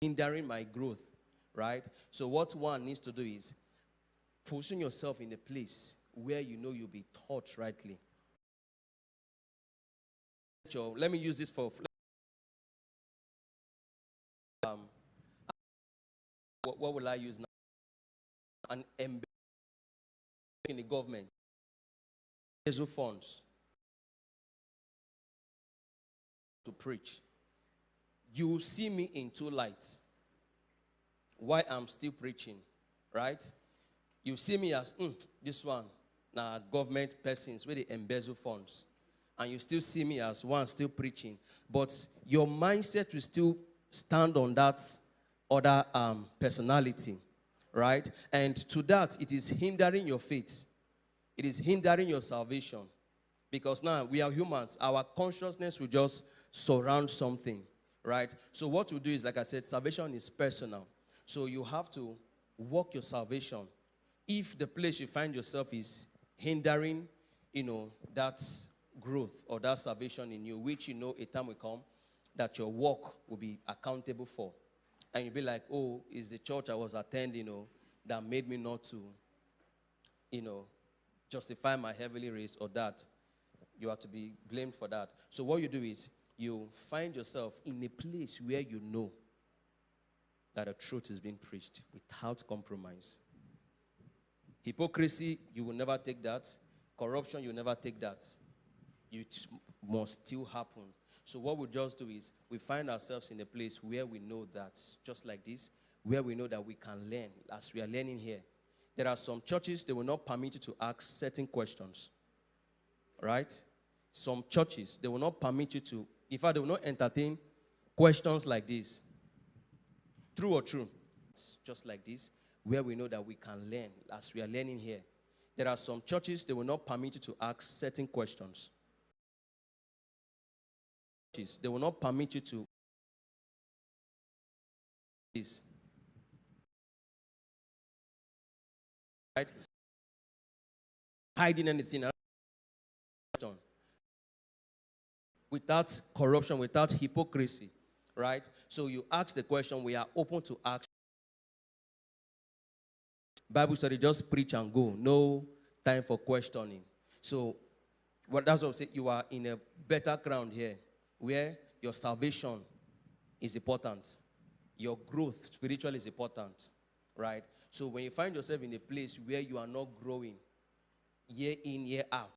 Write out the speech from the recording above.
hindering my growth, right? So what one needs to do is position yourself in a place where you know you'll be taught rightly. Let me use this for what will I use now? An embedded in the government. Funds to preach. You see me in two lights. Why I'm still preaching, right? You see me as this one, now government persons where they embezzle funds, and you still see me as one still preaching, but your mindset will still stand on that other personality, right? And to that, it is hindering your faith. It is hindering your salvation. Because now we are humans. Our consciousness will just surround something, right? So what we do is, like I said, salvation is personal. So you have to work your salvation. If the place you find yourself is hindering, that growth or that salvation in you, which a time will come that your work will be accountable for. And you'll be like, oh, it's the church I was attending, that made me not to, justify my heavenly race or that. You are to be blamed for that. So what you do is you find yourself in a place where you know that the truth is being preached without compromise. Hypocrisy, you will never take that. Corruption, you will never take that. It must still happen. So what we just do is we find ourselves in a place where we know that, just like this, where we know that we can learn as we are learning here. There are some churches, they will not permit you to ask certain questions. Right? Some churches, they will not permit you to, in fact, they will not entertain questions like this. True or true? It's just like this, where we know that we can learn as we are learning here. There are some churches, they will not permit you to ask certain questions. They will not permit you to this. Right? Hiding anything without corruption, without hypocrisy, right? So you ask the question, we are open to ask. Bible study, just preach and go. No time for questioning. So that's what I'm saying. You are in a better ground here where your salvation is important. Your growth spiritually is important, right? So when you find yourself in a place where you are not growing, year in, year out,